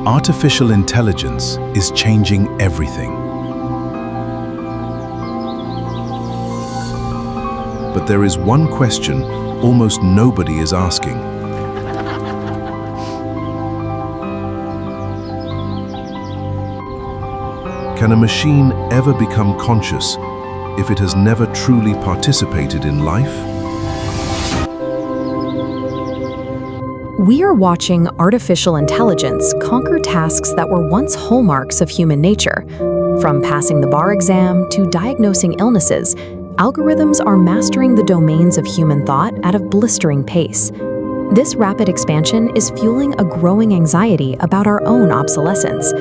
Artificial intelligence is changing everything. But there is one question almost nobody is asking. Can a machine ever become conscious if it has never truly participated in life? We are watching artificial intelligence conquer tasks that were once hallmarks of human nature. From passing the bar exam to diagnosing illnesses, algorithms are mastering the domains of human thought at a blistering pace. This rapid expansion is fueling a growing anxiety about our own obsolescence.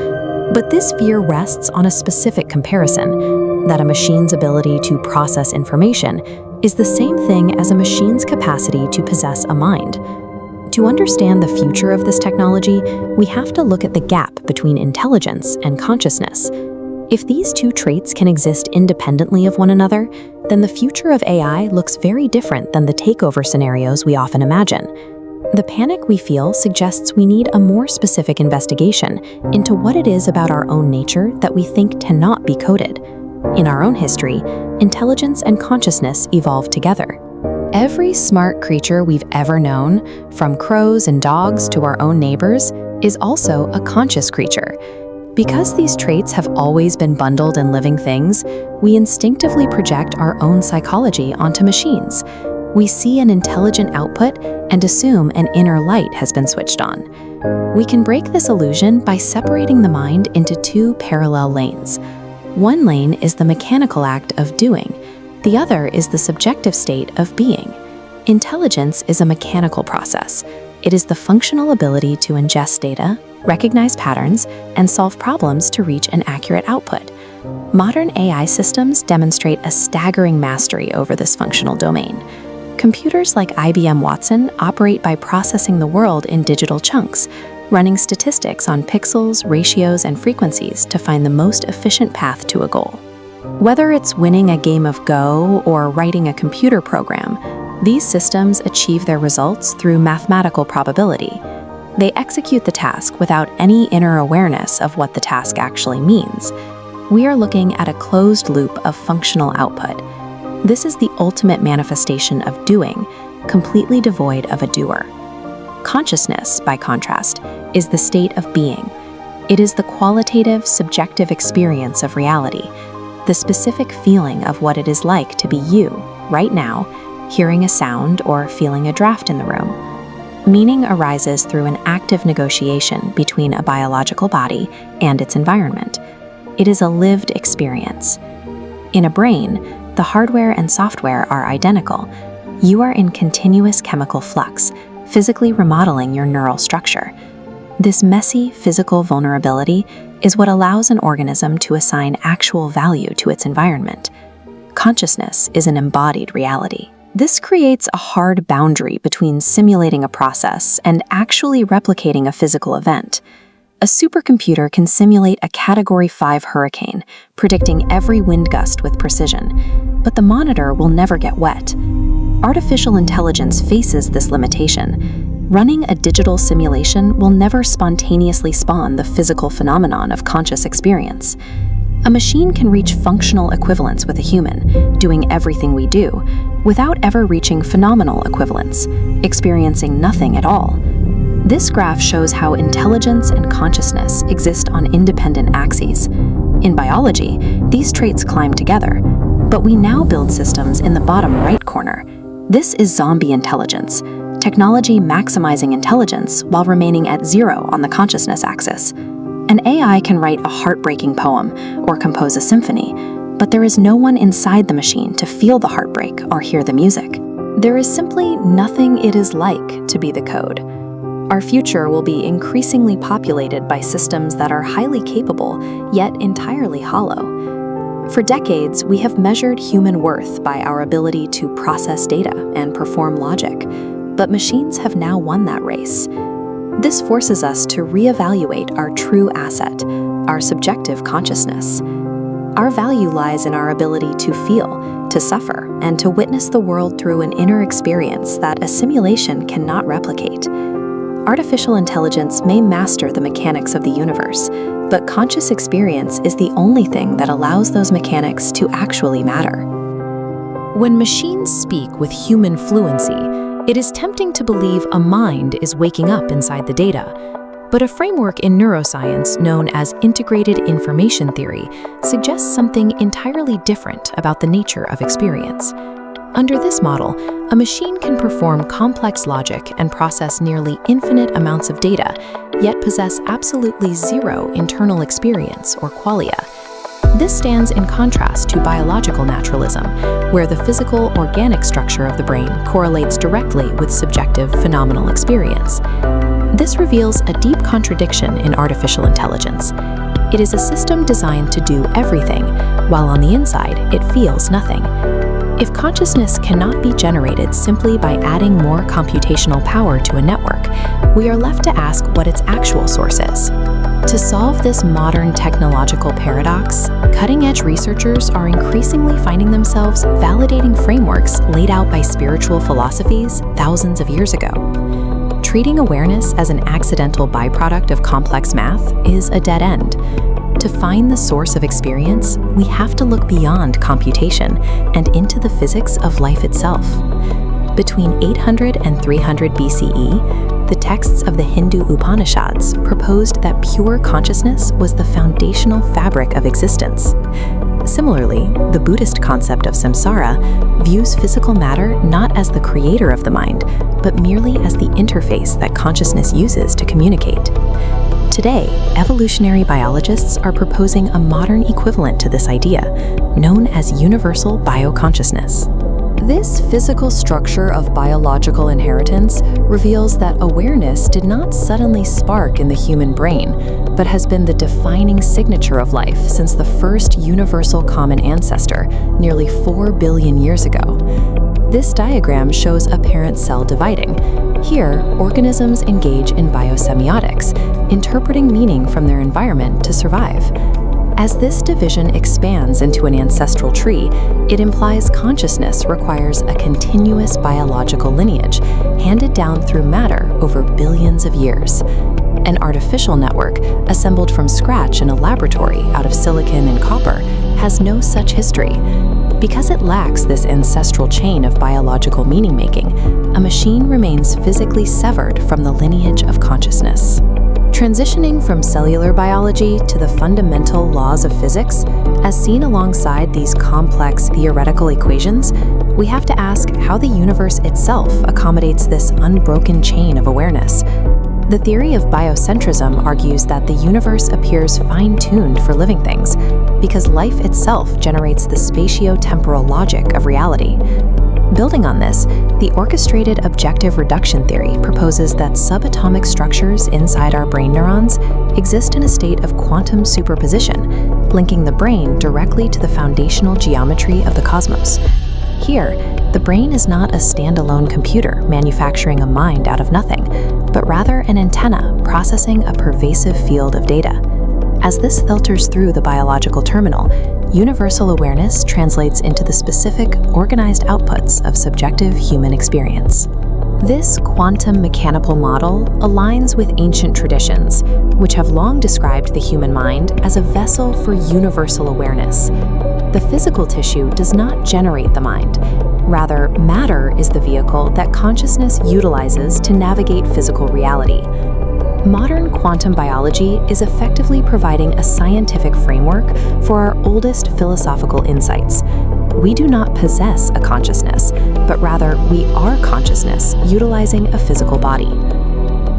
But this fear rests on a specific comparison, that a machine's ability to process information is the same thing as a machine's capacity to possess a mind. To understand the future of this technology, we have to look at the gap between intelligence and consciousness. If these two traits can exist independently of one another, then the future of AI looks very different than the takeover scenarios we often imagine. The panic we feel suggests we need a more specific investigation into what it is about our own nature that we think cannot be coded. In our own history, intelligence and consciousness evolved together. Every smart creature we've ever known, from crows and dogs to our own neighbors, is also a conscious creature. Because these traits have always been bundled in living things, we instinctively project our own psychology onto machines. We see an intelligent output and assume an inner light has been switched on. We can break this illusion by separating the mind into two parallel lanes. One lane is the mechanical act of doing. The other is the subjective state of being. Intelligence is a mechanical process. It is the functional ability to ingest data, recognize patterns, and solve problems to reach an accurate output. Modern AI systems demonstrate a staggering mastery over this functional domain. Computers like IBM Watson operate by processing the world in digital chunks, running statistics on pixels, ratios, and frequencies to find the most efficient path to a goal. Whether it's winning a game of Go or writing a computer program, these systems achieve their results through mathematical probability. They execute the task without any inner awareness of what the task actually means. We are looking at a closed loop of functional output. This is the ultimate manifestation of doing, completely devoid of a doer. Consciousness, by contrast, is the state of being. It is the qualitative, subjective experience of reality, the specific feeling of what it is like to be you, right now, hearing a sound or feeling a draft in the room. Meaning arises through an active negotiation between a biological body and its environment. It is a lived experience. In a brain, the hardware and software are identical. You are in continuous chemical flux, physically remodeling your neural structure. This messy physical vulnerability is what allows an organism to assign actual value to its environment. Consciousness is an embodied reality. This creates a hard boundary between simulating a process and actually replicating a physical event. A supercomputer can simulate a Category 5 hurricane, predicting every wind gust with precision, but the monitor will never get wet. Artificial intelligence faces this limitation. Running a digital simulation will never spontaneously spawn the physical phenomenon of conscious experience. A machine can reach functional equivalence with a human, doing everything we do, without ever reaching phenomenal equivalence, experiencing nothing at all. This graph shows how intelligence and consciousness exist on independent axes. In biology, these traits climb together, but we now build systems in the bottom right corner. This is zombie intelligence, technology maximizing intelligence while remaining at zero on the consciousness axis. An AI can write a heartbreaking poem or compose a symphony, but there is no one inside the machine to feel the heartbreak or hear the music. There is simply nothing it is like to be the code. Our future will be increasingly populated by systems that are highly capable, yet entirely hollow. For decades, we have measured human worth by our ability to process data and perform logic, but machines have now won that race. This forces us to reevaluate our true asset, our subjective consciousness. Our value lies in our ability to feel, to suffer, and to witness the world through an inner experience that a simulation cannot replicate. Artificial intelligence may master the mechanics of the universe, but conscious experience is the only thing that allows those mechanics to actually matter. When machines speak with human fluency, it is tempting to believe a mind is waking up inside the data. But a framework in neuroscience known as integrated information theory suggests something entirely different about the nature of experience. Under this model, a machine can perform complex logic and process nearly infinite amounts of data, yet possess absolutely zero internal experience or qualia. This stands in contrast to biological naturalism, where the physical, organic structure of the brain correlates directly with subjective, phenomenal experience. This reveals a deep contradiction in artificial intelligence. It is a system designed to do everything, while on the inside, it feels nothing. If consciousness cannot be generated simply by adding more computational power to a network, we are left to ask what its actual source is. To solve this modern technological paradox, cutting-edge researchers are increasingly finding themselves validating frameworks laid out by spiritual philosophies thousands of years ago. Treating awareness as an accidental byproduct of complex math is a dead end. To find the source of experience, we have to look beyond computation and into the physics of life itself. Between 800 and 300 BCE, the texts of the Hindu Upanishads proposed that pure consciousness was the foundational fabric of existence. Similarly, the Buddhist concept of samsara views physical matter not as the creator of the mind, but merely as the interface that consciousness uses to communicate. Today, evolutionary biologists are proposing a modern equivalent to this idea, known as universal bioconsciousness. This physical structure of biological inheritance reveals that awareness did not suddenly spark in the human brain, but has been the defining signature of life since the first universal common ancestor, nearly 4 billion years ago. This diagram shows a parent cell dividing. Here, organisms engage in biosemiotics, interpreting meaning from their environment to survive. As this division expands into an ancestral tree, it implies consciousness requires a continuous biological lineage, handed down through matter over billions of years. An artificial network, assembled from scratch in a laboratory out of silicon and copper, has no such history. Because it lacks this ancestral chain of biological meaning-making, a machine remains physically severed from the lineage of consciousness. Transitioning from cellular biology to the fundamental laws of physics, as seen alongside these complex theoretical equations, we have to ask how the universe itself accommodates this unbroken chain of awareness. The theory of biocentrism argues that the universe appears fine-tuned for living things, because life itself generates the spatio-temporal logic of reality. Building on this, the orchestrated objective reduction theory proposes that subatomic structures inside our brain neurons exist in a state of quantum superposition, linking the brain directly to the foundational geometry of the cosmos. Here, the brain is not a standalone computer manufacturing a mind out of nothing, but rather an antenna processing a pervasive field of data. As this filters through the biological terminal, universal awareness translates into the specific, organized outputs of subjective human experience. This quantum mechanical model aligns with ancient traditions, which have long described the human mind as a vessel for universal awareness. The physical tissue does not generate the mind. Rather, matter is the vehicle that consciousness utilizes to navigate physical reality. Modern quantum biology is effectively providing a scientific framework for our oldest philosophical insights. We do not possess a consciousness, but rather we are consciousness utilizing a physical body.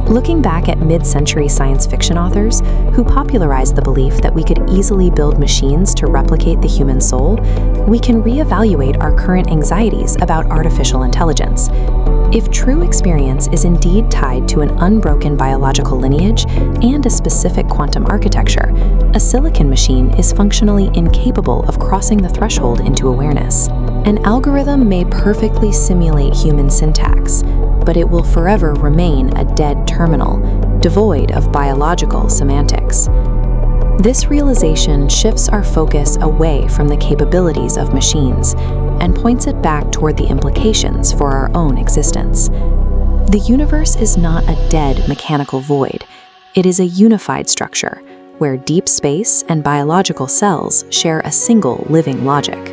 Looking back at mid-century science fiction authors who popularized the belief that we could easily build machines to replicate the human soul, we can reevaluate our current anxieties about artificial intelligence. If true experience is indeed tied to an unbroken biological lineage and a specific quantum architecture, a silicon machine is functionally incapable of crossing the threshold into awareness. An algorithm may perfectly simulate human syntax, but it will forever remain a dead terminal, devoid of biological semantics. This realization shifts our focus away from the capabilities of machines and points it back toward the implications for our own existence. The universe is not a dead mechanical void. It is a unified structure, where deep space and biological cells share a single living logic.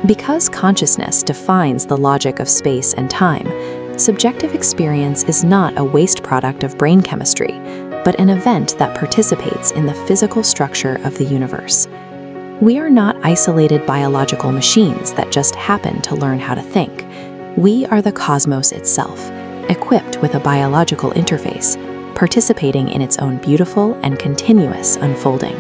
Because consciousness defines the logic of space and time, subjective experience is not a waste product of brain chemistry, but an event that participates in the physical structure of the universe. We are not isolated biological machines that just happen to learn how to think. We are the cosmos itself, equipped with a biological interface, participating in its own beautiful and continuous unfolding.